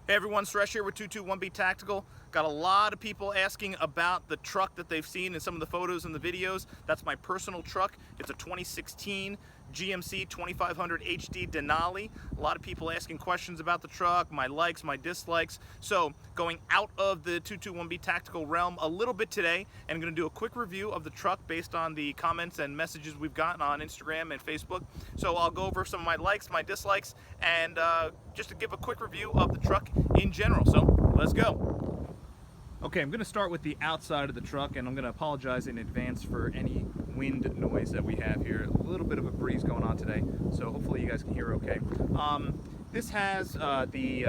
Hey everyone, Suresh here with 221B Tactical. Got a lot of people asking about the truck that they've seen in some of the photos and the videos. That's my personal truck. It's a 2016 GMC 2500HD Denali. A lot of people asking questions about the truck, my likes, my dislikes. So going out of the 221B Tactical realm a little bit today, and I'm going to do a quick review of the truck based on the comments and messages we've gotten on Instagram and Facebook. So I'll go over some of my likes, my dislikes, and just to give a quick review of the truck in general. So let's go. Okay, I'm going to start with the outside of the truck, and I'm going to apologize in advance for any wind noise that we have here. A little bit of a breeze going on today, so hopefully you guys can hear okay. This has the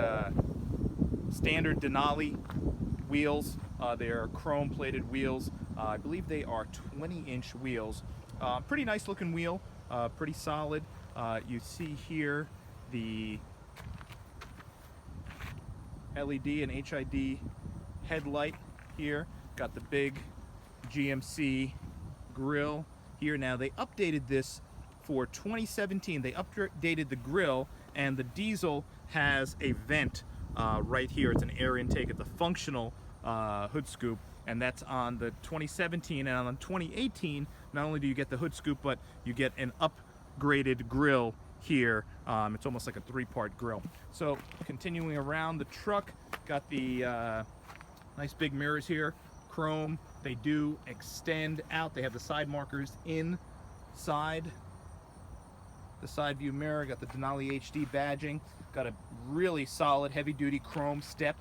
standard Denali wheels. They are chrome plated wheels. I believe they are 20-inch wheels. Pretty nice looking wheel, pretty solid. You see here the LED and HID headlight here. Got the big GMC grille here. Now they updated this for 2017. They updated the grille, and the diesel has a vent right here. It's an air intake at the functional hood scoop, and that's on the 2017. And on 2018, not only do you get the hood scoop, but you get an upgraded grille here. It's almost like a three-part grille. So continuing around the truck, got the nice big mirrors here, chrome. They do extend out. They have the side markers inside the side view mirror. Got the Denali HD badging. Got a really solid heavy-duty chrome step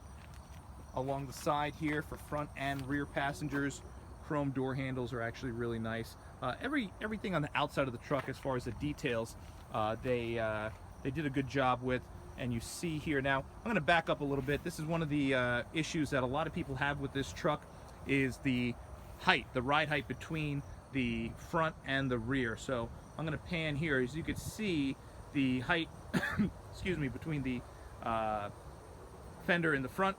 along the side here for front and rear passengers. Chrome door handles are actually really nice. Everything on the outside of the truck, as far as the details, they did a good job with. And you see here now, I'm going to back up a little bit. This is one of the issues that a lot of people have with this truck, is the height, the ride height between the front and the rear. So I'm going to pan here. As you can see, the height excuse me, between the fender in the front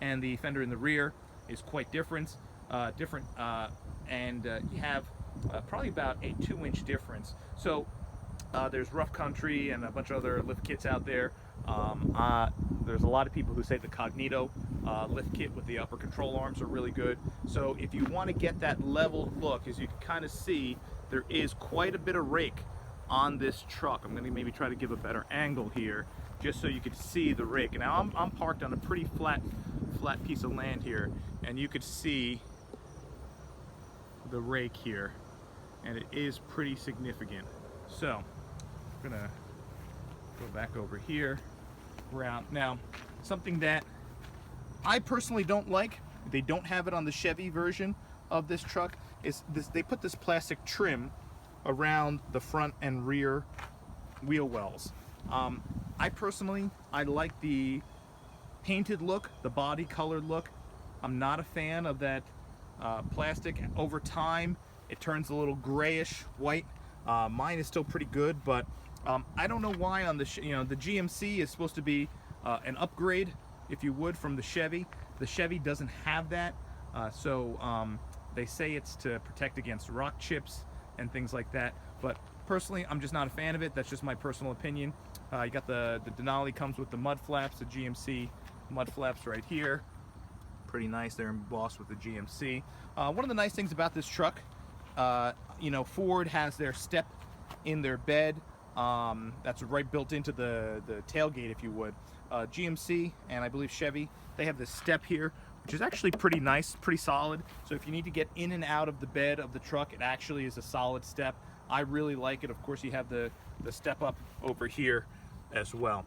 and the fender in the rear is quite different, and you have probably about a 2-inch difference. So there's Rough Country and a bunch of other lift kits out there. There's a lot of people who say the Cognito lift kit with the upper control arms are really good. So if you want to get that leveled look, as you can kind of see, there is quite a bit of rake on this truck. I'm going to maybe try to give a better angle here, just so you can see the rake. And now I'm parked on a pretty flat piece of land here, and you could see the rake here, and it is pretty significant. So I'm gonna go back over here. Now, something that I personally don't like, they don't have it on the Chevy version of this truck, is this. They put this plastic trim around the front and rear wheel wells. I personally like the painted look, the body colored look. I'm not a fan of that plastic. Over time, it turns a little grayish white. Mine is still pretty good, but I don't know why on the the GMC is supposed to be an upgrade, if you would, from the Chevy. The Chevy doesn't have that, so they say it's to protect against rock chips and things like that. But personally, I'm just not a fan of it. That's just my personal opinion. You got the Denali comes with the mud flaps, the GMC mud flaps right here. Pretty nice. They're embossed with the GMC. One of the nice things about this truck, Ford has their step in their bed. That's right built into the tailgate, if you would. GMC and I believe Chevy, they have this step here, which is actually pretty nice, pretty solid. So if you need to get in and out of the bed of the truck, it actually is a solid step. I really like it. Of course, you have the step up over here as well.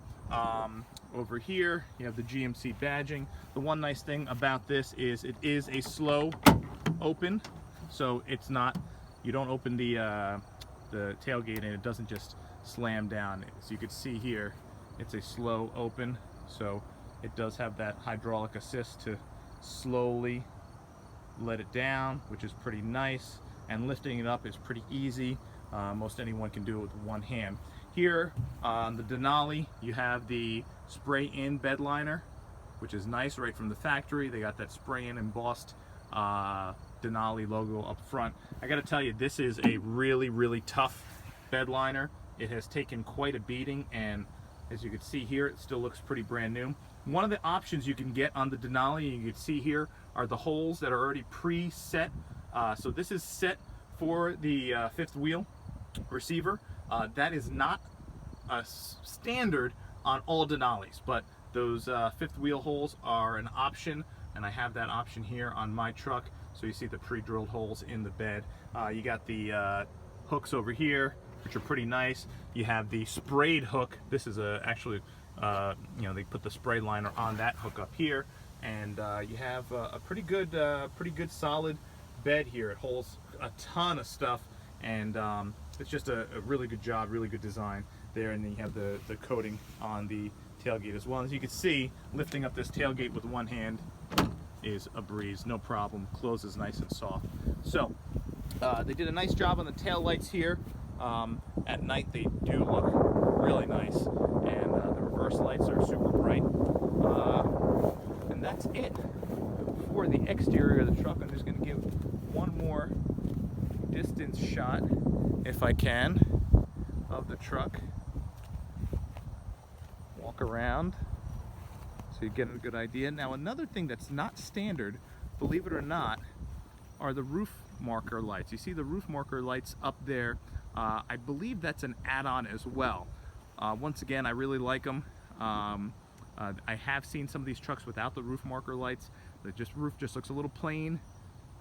Over here, you have the GMC badging. The one nice thing about this is it is a slow open, so it's not, you don't open the tailgate and it doesn't just slam down. As you can see here, it's a slow open, so it does have that hydraulic assist to slowly let it down, which is pretty nice, and lifting it up is pretty easy. Most anyone can do it with one hand. Here on the Denali, you have the spray-in bedliner, which is nice right from the factory. They got that spray-in embossed Denali logo up front. I gotta tell you, this is a really, really tough bedliner. It has taken quite a beating, and As you can see here, it still looks pretty brand new. One of the options you can get on the Denali, you can see here, are the holes that are already pre-set. So this is set for the fifth wheel receiver. That is not standard on all Denalis, but those fifth wheel holes are an option, and I have that option here on my truck. So you see the pre-drilled holes in the bed. You got the hooks over here, which are pretty nice. You have the sprayed hook. This is actually, you know, they put the spray liner on that hook up here, and you have a pretty good solid bed here. It holds a ton of stuff, and it's just a really good job, really good design there. And then you have the coating on the tailgate as well. As you can see, lifting up this tailgate with one hand is a breeze, no problem. Closes nice and soft. So they did a nice job on the tail lights here. At night they do look really nice, and the reverse lights are super bright. And that's it for the exterior of the truck. I'm just going to give one more distance shot, if I can, of the truck. Walk around so you get a good idea. Now, another thing that's not standard, believe it or not, are the roof marker lights. You see the roof marker lights up there. I believe that's an add-on as well. Once again, I really like them. I have seen some of these trucks without the roof marker lights. The roof just looks a little plain.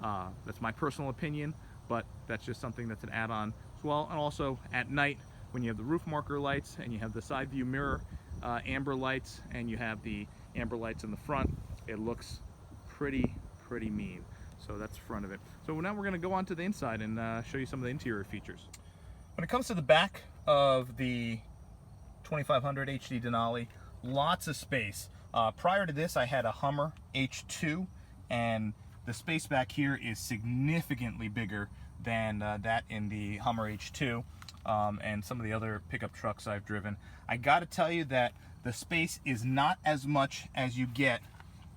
That's my personal opinion, but that's just something that's an add-on as well. And also at night, when you have the roof marker lights and you have the side view mirror amber lights, and you have the amber lights in the front, it looks pretty mean. So that's the front of it. So now we're going to go on to the inside and show you some of the interior features. When it comes to the back of the 2500 HD Denali, lots of space. Prior to this, I had a Hummer H2, and the space back here is significantly bigger than that in the Hummer H2 and some of the other pickup trucks I've driven. I got to tell you that the space is not as much as you get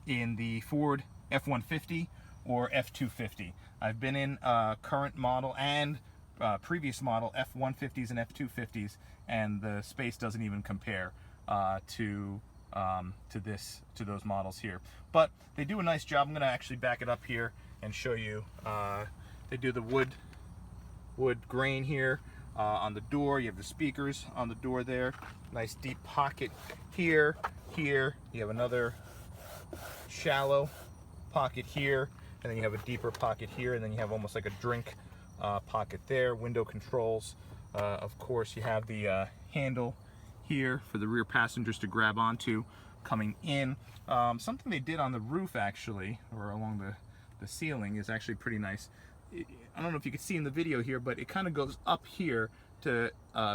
in the Ford F-150 or F-250. I've been in current model and previous model F-150s and F-250s, and the space doesn't even compare to those models here. But they do a nice job. I'm going to actually back it up here and show you. They do the wood grain here on the door. You have the speakers on the door there. Nice deep pocket here. Here you have another shallow pocket here, and then you have a deeper pocket here, and then you have almost like a drink pocket there. Window controls. Of course, you have the handle here for the rear passengers to grab onto coming in. Something they did on the roof, actually, or along the ceiling, is actually pretty nice. I don't know if you can see in the video here, but it kind of goes up here to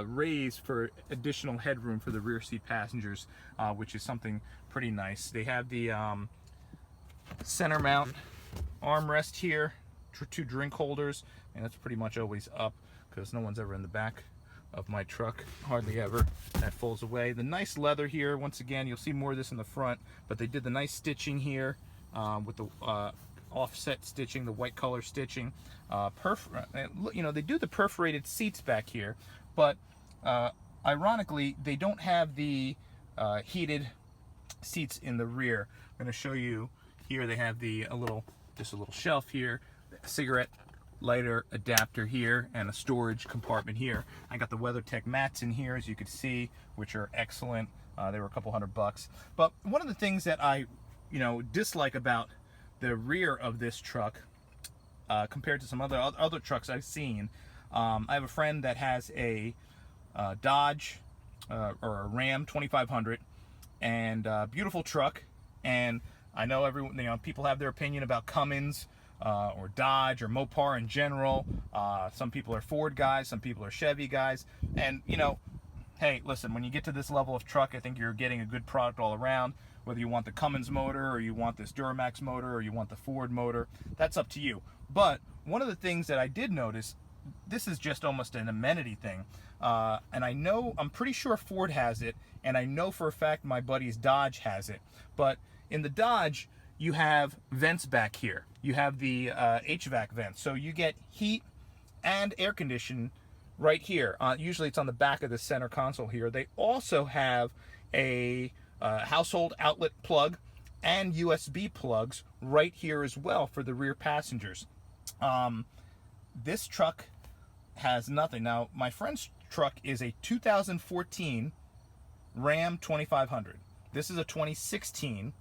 raise for additional headroom for the rear seat passengers, which is something pretty nice. They have the center mount armrest here, two drink holders, and that's pretty much always up because no one's ever in the back of my truck, hardly ever. That folds away. The nice leather here, once again, you'll see more of this in the front, but they did the nice stitching here with the offset stitching, the white color stitching. You know, they do the perforated seats back here, but ironically, they don't have the heated seats in the rear. I'm going to show you here. They have just a little shelf here, a cigarette lighter adapter here, and a storage compartment here. I got the WeatherTech mats in here, as you can see, which are excellent. They were a couple $100. But one of the things that I, dislike about the rear of this truck compared to some other trucks I've seen, I have a friend that has a Dodge or a Ram 2500, and beautiful truck. And I know everyone, people have their opinion about Cummins or Dodge or Mopar in general. Some people are Ford guys, some people are Chevy guys, and hey, listen, when you get to this level of truck, I think you're getting a good product all around. Whether you want the Cummins motor, or you want this Duramax motor, or you want the Ford motor, that's up to you. But one of the things that I did notice, this is just almost an amenity thing, and I'm pretty sure Ford has it, and I know for a fact my buddy's Dodge has it. But in the Dodge, you have vents back here. You have the HVAC vents, so you get heat and air conditioning right here. Usually it's on the back of the center console here. They also have a household outlet plug and USB plugs right here as well for the rear passengers. This truck has nothing. Now, my friend's truck is a 2014 Ram 2500. This is a 2016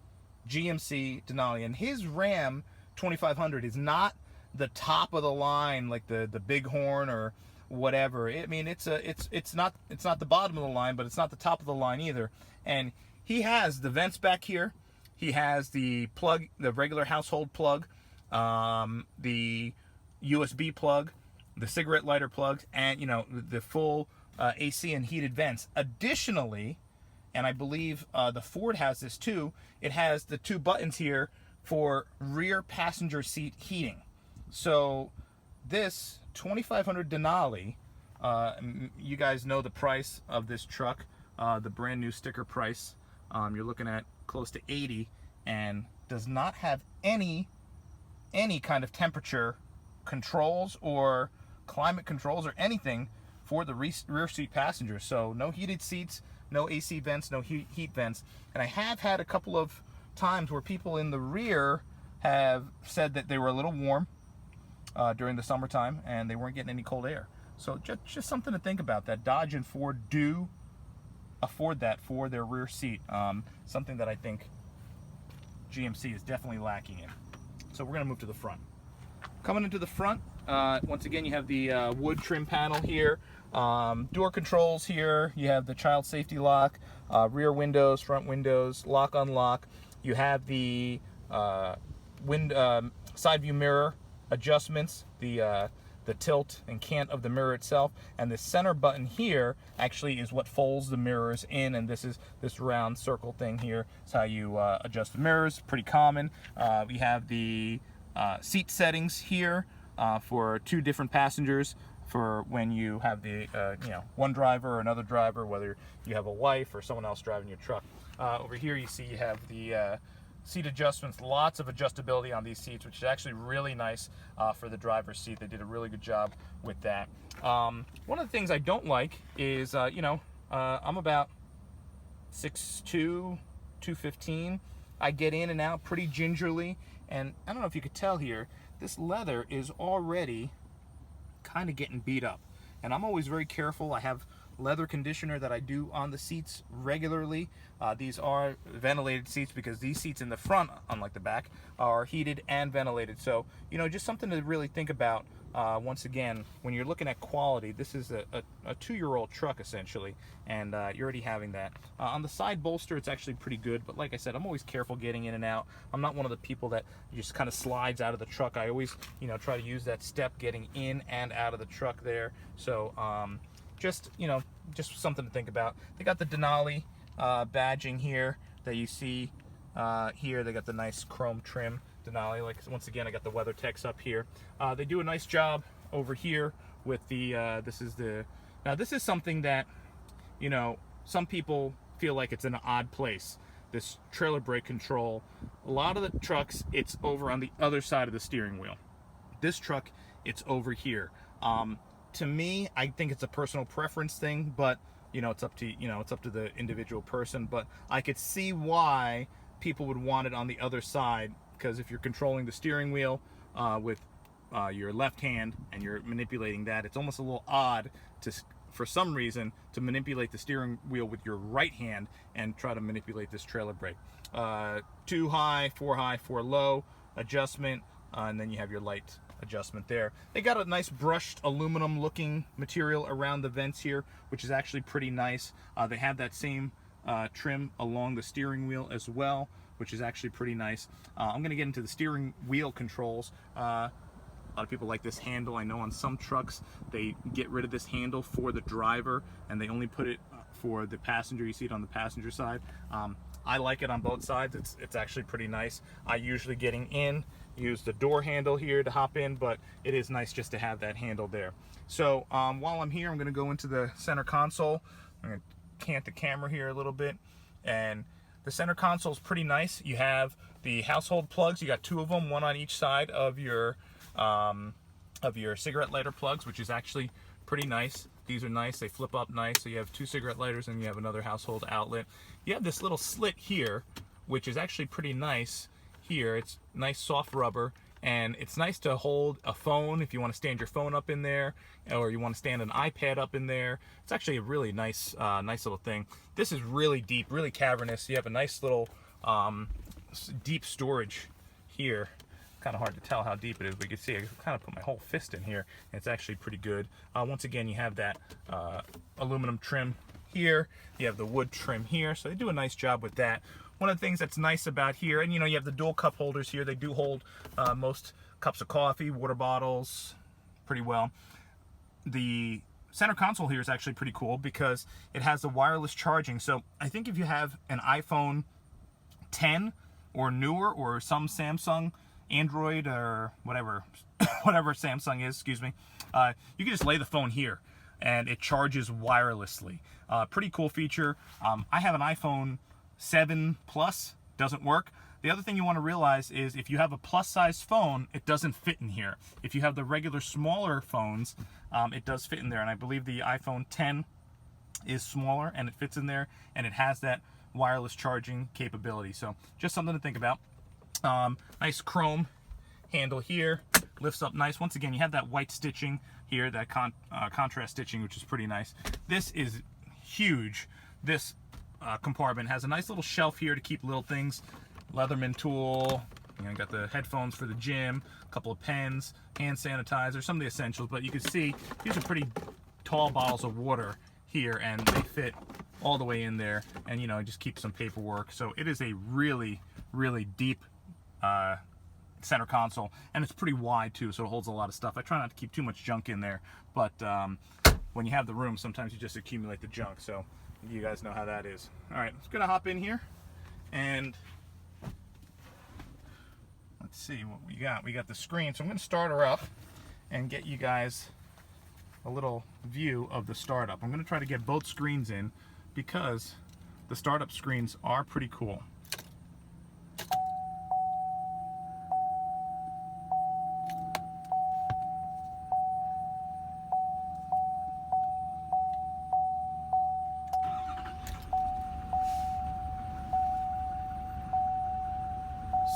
GMC Denali, and his Ram 2500 is not the top of the line like the Bighorn or whatever. I mean, it's not the bottom of the line, but it's not the top of the line either. And he has the vents back here. He has the plug, the regular household plug, the USB plug, the cigarette lighter plugs, and the full AC and heated vents. Additionally, and I believe the Ford has this too, it has the 2 buttons here for rear passenger seat heating. So this 2500 Denali, you guys know the price of this truck, the brand new sticker price. You're looking at close to 80, and does not have any kind of temperature controls or climate controls or anything for the rear seat passengers. So no heated seats, no AC vents, no heat vents. And I have had a couple of times where people in the rear have said that they were a little warm during the summertime and they weren't getting any cold air. So just something to think about, that Dodge and Ford do afford that for their rear seat. Something that I think GMC is definitely lacking in. So we're going to move to the front. Coming into the front, once again, you have the wood trim panel here, door controls here, you have the child safety lock, rear windows, front windows, lock unlock. You have the side view mirror adjustments, the tilt and cant of the mirror itself, and the center button here actually is what folds the mirrors in, and this is this round circle thing here. It's how you adjust the mirrors. Pretty common. We have the seat settings here for 2 different passengers, for when you have the one driver or another driver, whether you have a wife or someone else driving your truck. Over here you see you have the seat adjustments, lots of adjustability on these seats, which is actually really nice for the driver's seat. They did a really good job with that. One of the things I don't like is, I'm about 6'2", 215. I get in and out pretty gingerly, and I don't know if you could tell here, this leather is already kind of getting beat up. And I'm always very careful. I have leather conditioner that I do on the seats regularly. These are ventilated seats because these seats in the front, unlike the back, are heated and ventilated. So, just something to really think about. Once again, when you're looking at quality, this is a 2-year-old truck essentially, and you're already having that. On the side bolster, it's actually pretty good, but like I said, I'm always careful getting in and out. I'm not one of the people that just kind of slides out of the truck. I always, try to use that step getting in and out of the truck there. So, just something to think about. They got the Denali badging here that you see here. They got the nice chrome trim Denali. Like, once again, I got the WeatherTechs up here. They do a nice job over here with the this is something that some people feel like it's an odd place, this trailer brake control. A lot of the trucks, it's over on the other side of the steering wheel. This truck, it's over here. To me, I think it's a personal preference thing, but it's up to the individual person. But I could see why people would want it on the other side, because if you're controlling the steering wheel with your left hand and you're manipulating that, it's almost a little odd for some reason to manipulate the steering wheel with your right hand and try to manipulate this trailer brake. 2 high, 4 low adjustment, and then you have your light adjustment there. They got a nice brushed aluminum looking material around the vents here, which is actually pretty nice. They have that same trim along the steering wheel as well, which is actually pretty nice. I'm going to get into the steering wheel controls. A lot of people like this handle. I know on some trucks they get rid of this handle for the driver and they only put it for the passenger. You see it on the passenger side. I like it on both sides. It's actually pretty nice. I usually, getting in, use the door handle here to hop in, but it is nice just to have that handle there. So while I'm here, I'm going to go into the center console. I'm going to cant the camera here a little bit, and the center console is pretty nice. You have the household plugs. You got 2 of them, one on each side of your cigarette lighter plugs, which is actually pretty nice. These are nice. They flip up nice. So you have 2 cigarette lighters and you have another household outlet. You have this little slit here, which is actually pretty nice here. It's nice soft rubber, and it's nice to hold a phone if you want to stand your phone up in there, or you want to stand an iPad up in there. It's actually a really nice nice little thing. This is really deep, really cavernous. You have a nice little deep storage here. Kind of hard to tell how deep it is, but you can see I kind of put my whole fist in here, and it's actually pretty good. Once again, you have that aluminum trim here. You have the wood trim here, so they do a nice job with that. One of the things that's nice about here, and you know, you have the dual cup holders here. They do hold most cups of coffee, water bottles pretty well. The center console here is actually pretty cool because it has the wireless charging. So I think if you have an iPhone 10 or newer, or some Samsung Android or whatever whatever Samsung is, excuse me, you can just lay the phone here and it charges wirelessly. Pretty cool feature. I have an iPhone 7 Plus, doesn't work. The other thing you want to realize is if you have a plus size phone, it doesn't fit in here. If you have the regular smaller phones, it does fit in there, and I believe the iPhone 10 is smaller and it fits in there, and it has that wireless charging capability. So just something to think about. Nice chrome handle here, lifts up nice. Once again, you have that white stitching here, that contrast stitching, which is pretty nice. This is huge. This compartment has a nice little shelf here to keep little things. Leatherman tool, you got the headphones for the gym, a couple of pens, hand sanitizer, some of the essentials. But you can see these are pretty tall bottles of water here, and they fit all the way in there, and you know, just keep some paperwork. So it is a really, really deep center console, and it's pretty wide too, so it holds a lot of stuff. I try not to keep too much junk in there, but when you have the room, sometimes you just accumulate the junk, so you guys know how that is. All right, let's gonna hop in here and let's see what we got. We got the screen, so I'm gonna start her up and get you guys a little view of the startup. I'm gonna try to get both screens in because the startup screens are pretty cool.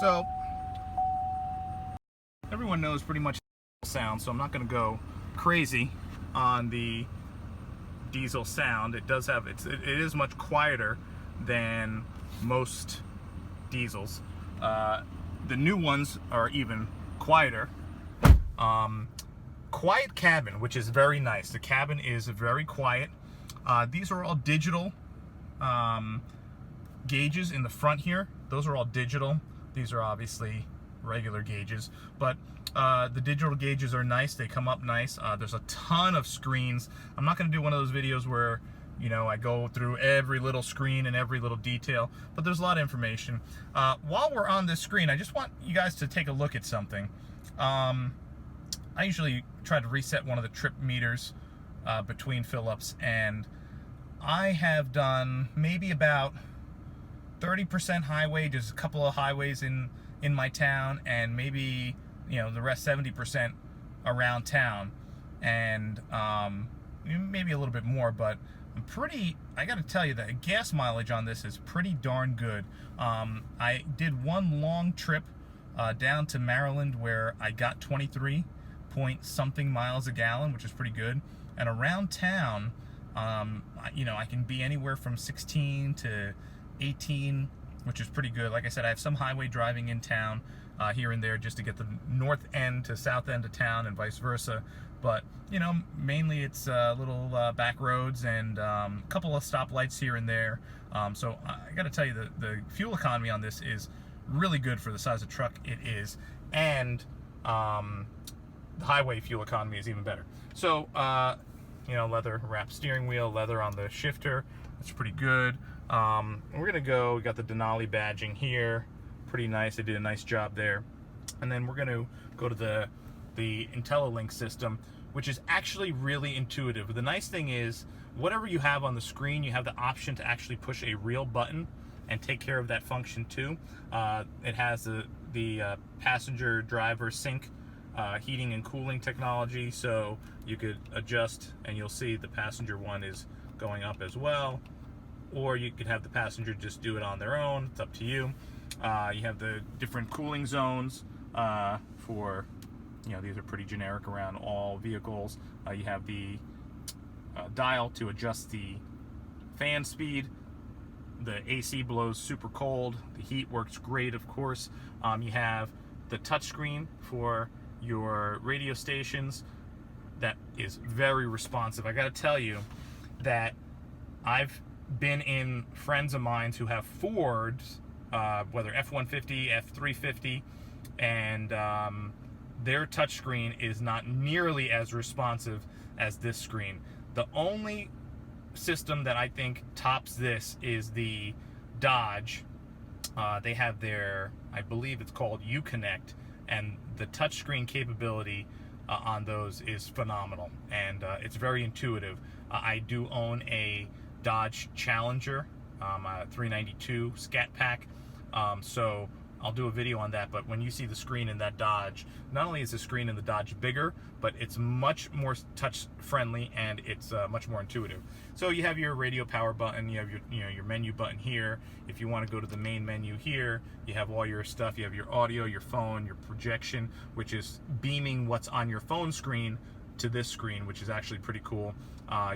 So everyone knows pretty much the sound, so I'm not going to go crazy on the diesel sound. It does have it is much quieter than most diesels. The new ones are even quieter. Quiet cabin, which is very nice. The cabin is very quiet. These are all digital gauges in the front here. Those are all digital. These are obviously regular gauges, but the digital gauges are nice. They come up nice. There's a ton of screens. I'm not going to do one of those videos where, you know, I go through every little screen and every little detail, but there's a lot of information. While we're on this screen, I just want you guys to take a look at something. I usually try to reset one of the trip meters between fill-ups, and I have done maybe about 30% highway. There's a couple of highways in my town, and maybe, you know, the rest 70% around town, and maybe a little bit more. But I gotta tell you, the gas mileage on this is pretty darn good. I did one long trip down to Maryland where I got 23 point something miles a gallon, which is pretty good. And around town, you know, I can be anywhere from 16 to 18, which is pretty good. Like I said, I have some highway driving in town here and there just to get the north end to south end of town and vice versa. But, you know, mainly it's little back roads and a couple of stoplights here and there. So I got to tell you, the fuel economy on this is really good for the size of truck it is. And the highway fuel economy is even better. So, you know, leather wrapped steering wheel, leather on the shifter. That's pretty good. We're gonna go, we got the Denali badging here, pretty nice. They did a nice job there. And then we're gonna go to the Intellilink system, which is actually really intuitive. The nice thing is, whatever you have on the screen, you have the option to actually push a real button and take care of that function too. It has the passenger driver sync heating and cooling technology, so you could adjust, and you'll see the passenger one is going up as well, or you could have the passenger just do it on their own. It's up to you. You have the different cooling zones for, you know, these are pretty generic around all vehicles. You have the dial to adjust the fan speed. The AC blows super cold. The heat works great, of course. You have the touchscreen for your radio stations that is very responsive. I gotta tell you that I've been in friends of mine who have Fords, whether F-150, F-350, and their touchscreen is not nearly as responsive as this screen. The only system that I think tops this is the Dodge. They have their, I believe it's called Uconnect, and the touchscreen capability on those is phenomenal, and it's very intuitive. I do own a Dodge Challenger, a 392 Scat Pack, so I'll do a video on that. But when you see the screen in that Dodge, not only is the screen in the Dodge bigger, but it's much more touch friendly, and it's much more intuitive. So you have your radio power button, you have your, your menu button here. If you want to go to the main menu here, you have all your stuff. You have your audio, your phone, your projection, which is beaming what's on your phone screen to this screen, which is actually pretty cool.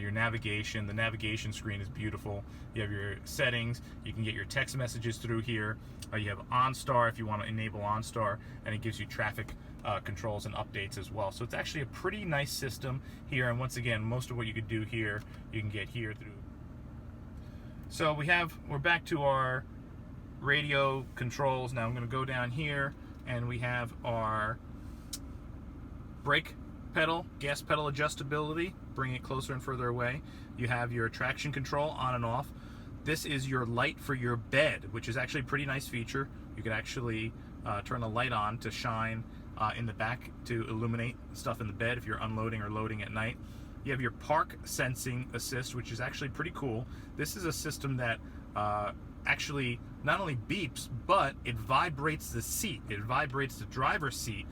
Your navigation, the navigation screen is beautiful. You have your settings, you can get your text messages through here. You have OnStar if you want to enable OnStar, and it gives you traffic controls and updates as well. So it's actually a pretty nice system here, and once again, most of what you could do here, you can get here through. So we're back to our radio controls. Now I'm going to go down here, and we have our brake pedal, gas pedal adjustability, bring it closer and further away. You have your traction control on and off. This is your light for your bed, which is actually a pretty nice feature. You could actually turn a light on to shine in the back to illuminate stuff in the bed if you're unloading or loading at night. You have your park sensing assist, which is actually pretty cool. This is a system that actually not only beeps, but it vibrates the seat. It vibrates the driver's seat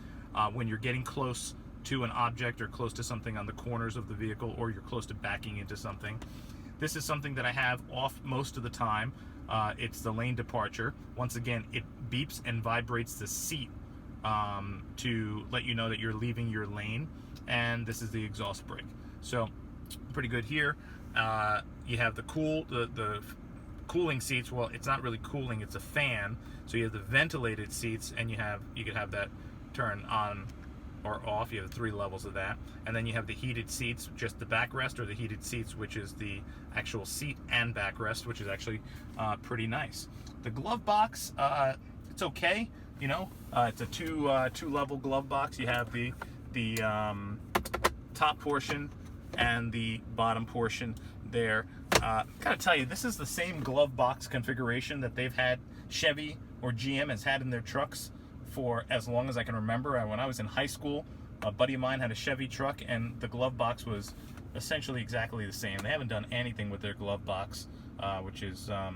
when you're getting close to an object or close to something on the corners of the vehicle, or you're close to backing into something. This is something that I have off most of the time. It's the lane departure. Once again, it beeps and vibrates the seat to let you know that you're leaving your lane. And this is the exhaust brake. So pretty good here. You have the cooling seats. Well, it's not really cooling, it's a fan. So you have the ventilated seats, and you could have that turn on or off. You have 3 levels of that, and then you have the heated seats, just the backrest, or the heated seats, which is the actual seat and backrest, which is actually pretty nice. The glove box, it's okay. It's a two-level glove box. You have the top portion and the bottom portion there. Gotta tell you, this is the same glove box configuration that they've had, Chevy or GM has had in their trucks for as long as I can remember. When I was in high school, a buddy of mine had a Chevy truck, and the glove box was essentially exactly the same. They haven't done anything with their glove box, which is, I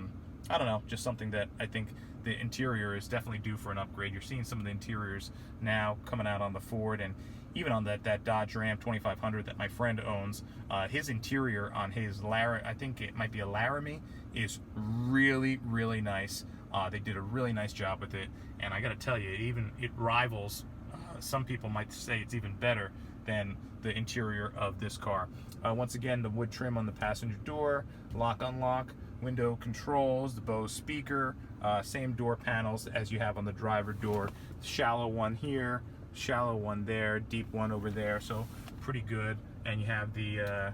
don't know, just something that I think the interior is definitely due for an upgrade. You're seeing some of the interiors now coming out on the Ford, and even on that Dodge Ram 2500 that my friend owns. His interior on his I think it might be a Laramie, is really, really nice. They did a really nice job with it, and I gotta tell you, it rivals, some people might say it's even better than the interior of this car. Once again, the wood trim on the passenger door, lock unlock, window controls, the Bose speaker, same door panels as you have on the driver door. Shallow one here, shallow one there, deep one over there, so pretty good. And you have the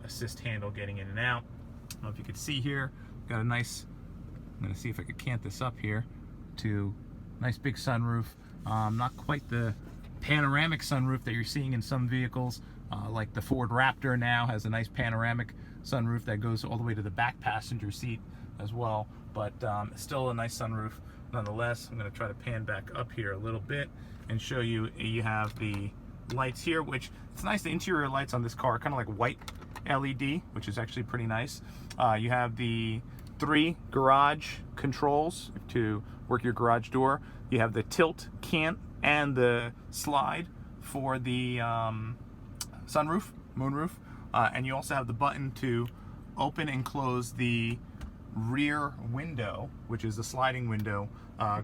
assist handle getting in and out. I don't know if you could see here, got a nice, I'm gonna see if I could cant this up here, to nice big sunroof. Not quite the panoramic sunroof that you're seeing in some vehicles, like the Ford Raptor now has a nice panoramic sunroof that goes all the way to the back passenger seat as well, but still a nice sunroof nonetheless. I'm going to try to pan back up here a little bit and show you. You have the lights here, which it's nice. The interior lights on this car are kind of like white LED, which is actually pretty nice. You have the 3 garage controls to work your garage door. You have the tilt, cant, and the slide for the sunroof, moonroof, and you also have the button to open and close the rear window, which is a sliding window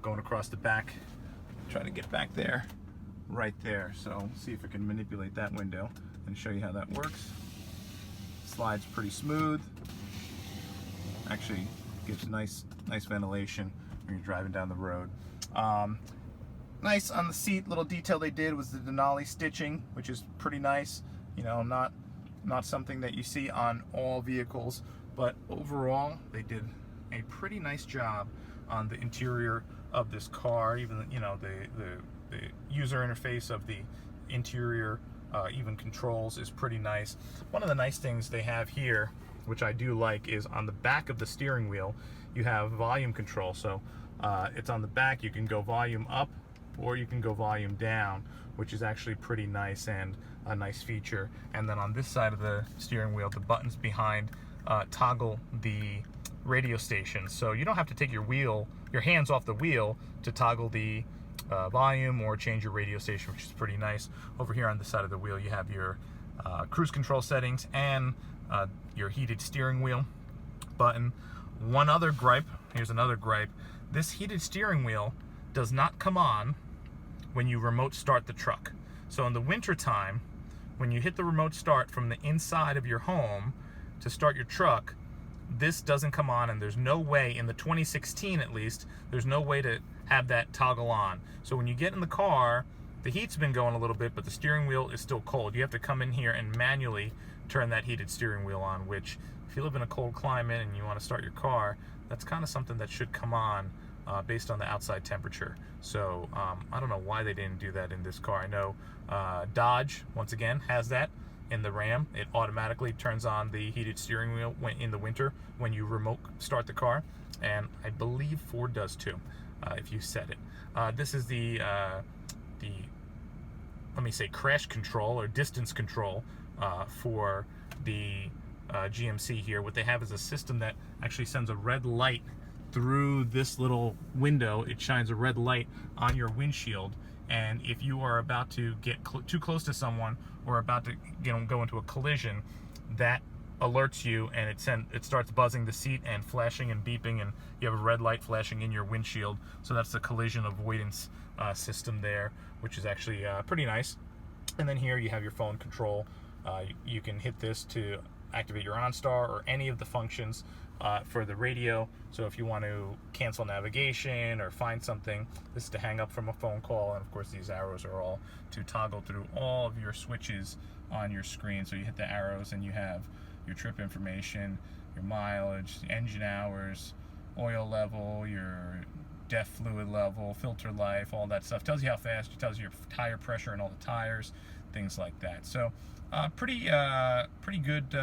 going across the back. Try to get back there, right there. So see if I can manipulate that window and show you how that works. Slides pretty smooth. Actually gives nice ventilation when you're driving down the road. Nice on the seat, little detail they did was the Denali stitching, which is pretty nice. You know, not something that you see on all vehicles, but overall they did a pretty nice job on the interior of this car. Even, you know, the user interface of the interior, even controls, is pretty nice. One of the nice things they have here, which I do like, is on the back of the steering wheel you have volume control. So it's on the back, you can go volume up or you can go volume down, which is actually pretty nice and a nice feature. And then on this side of the steering wheel, the buttons behind toggle the radio station, so you don't have to take your hands off the wheel to toggle the volume or change your radio station, which is pretty nice. Over here on the side of the wheel you have your cruise control settings and your heated steering wheel button. One other gripe, here's another gripe: this heated steering wheel does not come on when you remote start the truck. So in the winter time, when you hit the remote start from the inside of your home to start your truck, this doesn't come on, and there's no way, in the 2016 at least, there's no way to have that toggle on. So when you get in the car, the heat's been going a little bit, but the steering wheel is still cold. You have to come in here and manually turn that heated steering wheel on, which, if you live in a cold climate and you want to start your car, that's kind of something that should come on based on the outside temperature. So I don't know why they didn't do that in this car. I know Dodge, once again, has that. In the Ram, it automatically turns on the heated steering wheel in the winter when you remote start the car, and I believe Ford does too, if you set it. This is the let me say, crash control or distance control for the GMC here. What they have is a system that actually sends a red light through this little window. It shines a red light on your windshield, and if you are about to get too close to someone or about to go into a collision, that alerts you, and it starts buzzing the seat and flashing and beeping, and you have a red light flashing in your windshield. So that's the collision avoidance system there, which is actually pretty nice. And then here you have your phone control. You can hit this to activate your OnStar or any of the functions for the radio. So if you want to cancel navigation or find something, this is to hang up from a phone call. And of course these arrows are all to toggle through all of your switches on your screen. So you hit the arrows and you have your trip information, your mileage, engine hours, oil level, your DEF fluid level, filter life, all that stuff. Tells you how fast, it tells you your tire pressure and all the tires, things like that. So pretty good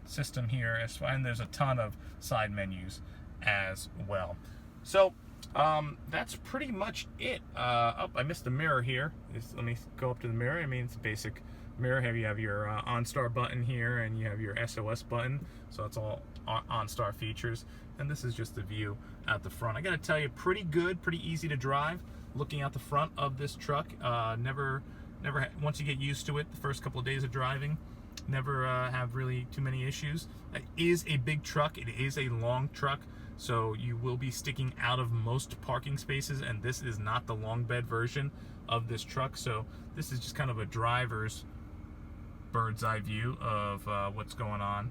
system here, and there's a ton of side menus as well. So that's pretty much it. Oh, I missed the mirror here. Let me go up to the mirror. I mean, it's a basic mirror. Here you have your OnStar button here, and you have your SOS button. So it's all OnStar features. And this is just the view at the front. I gotta tell you, pretty good, pretty easy to drive. Looking out the front of this truck, never once you get used to it, the first couple of days of driving, never have really too many issues. It is a big truck. It is a long truck, so you will be sticking out of most parking spaces, and this is not the long bed version of this truck. So this is just kind of a driver's bird's eye view of what's going on,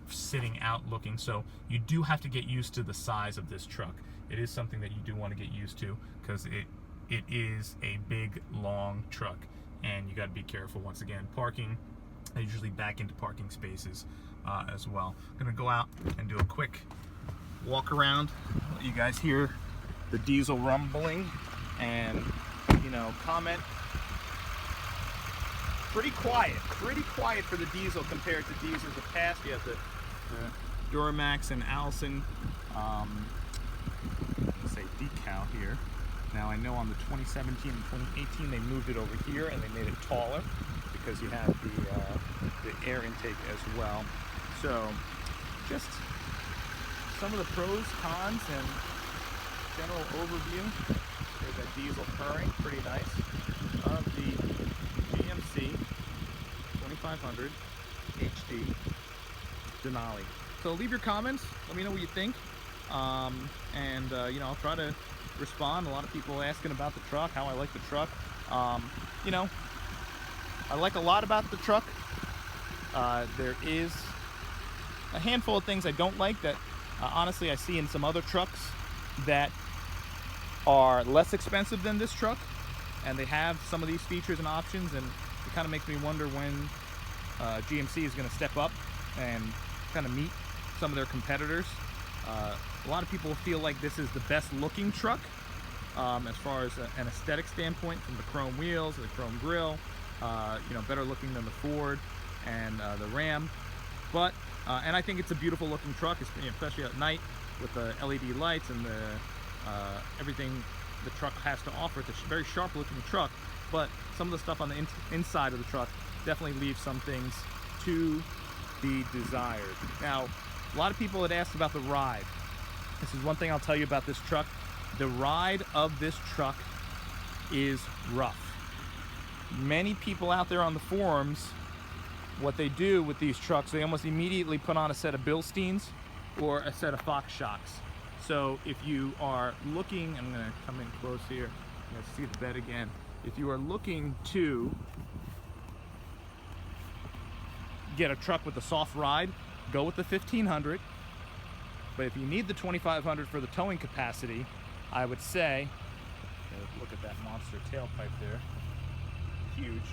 sitting out looking. So you do have to get used to the size of this truck. It is something that you do want to get used to, because it is a big, long truck, and you got to be careful. Once again, parking, I usually back into parking spaces as well. I'm gonna go out and do a quick walk around, let you guys hear the diesel rumbling, and comment. Pretty quiet for the diesel compared to diesels of the past. You have the Duramax and Allison let's say decal here. Now I know on the 2017 and 2018 they moved it over here and they made it taller because you have the air intake as well. So just some of the pros, cons, and general overview There's that diesel purring, pretty nice, of the GMC 2500HD Denali. So leave your comments, let me know what you think, and you know, I'll try to respond. A lot of people asking about the truck, how I like the truck. You know, I like a lot about the truck. There is a handful of things I don't like that honestly I see in some other trucks that are less expensive than this truck, and they have some of these features and options, and it kind of makes me wonder when GMC is going to step up and kind of meet some of their competitors. A lot of people feel like this is the best looking truck as far as an aesthetic standpoint, from the chrome wheels, the chrome grille, you know, better looking than the Ford and the Ram. But and I think it's a beautiful looking truck, especially at night with the LED lights and the everything the truck has to offer. It's a very sharp looking truck, but some of the stuff on the inside of the truck definitely leaves some things to be desired. Now, a lot of people had asked about the ride. This is one thing I'll tell you about this truck. The ride of this truck is rough. Many people out there on the forums, what they do with these trucks, they almost immediately put on a set of Bilsteins or a set of Fox shocks. So if you are looking, I'm going to come in close here, let's see the bed again. If you are looking to get a truck with a soft ride, go with the 1500. But if you need the 2500 for the towing capacity, I would say, look at that monster tailpipe there, huge,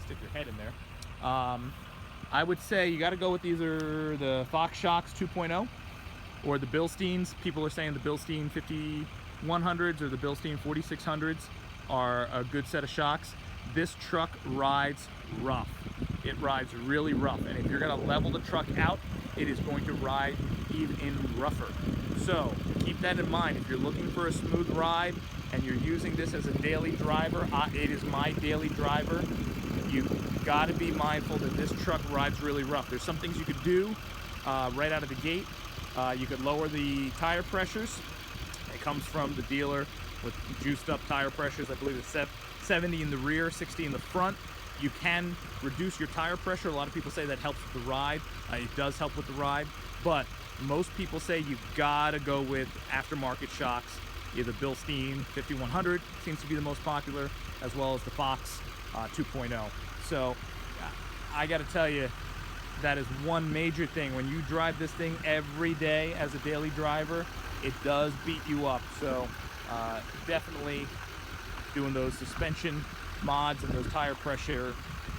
stick your head in there. I would say you got to go with either the Fox Shocks 2.0 or the Bilsteins. People are saying the Bilstein 5100s or the Bilstein 4600s are a good set of shocks. This truck rides rough. It rides really rough, and if you're going to level the truck out, it is going to ride even rougher. So keep that in mind. If you're looking for a smooth ride and you're using this as a daily driver, it is my daily driver. You've got to be mindful that this truck rides really rough. There's some things you could do right out of the gate. You could lower the tire pressures. It comes from the dealer with juiced up tire pressures. I believe it's 70 in the rear, 60 in the front. You can reduce your tire pressure. A lot of people say that helps with the ride. It does help with the ride, but most people say you've got to go with aftermarket shocks. Either Bilstein 5100 seems to be the most popular, as well as the Fox 2.0. So I got to tell you, that is one major thing. When you drive this thing every day as a daily driver, it does beat you up. So definitely doing those suspension mods and those tire pressure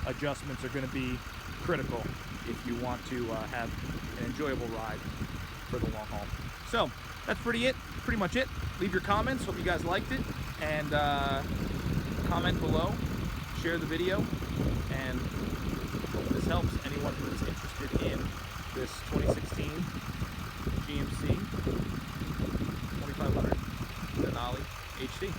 adjustments are going to be critical if you want to have an enjoyable ride for the long haul. So that's pretty much it. Leave your comments. Hope you guys liked it, and comment below, share the video, and hope this helps anyone who is interested in this 2016 GMC 2500 Denali HD.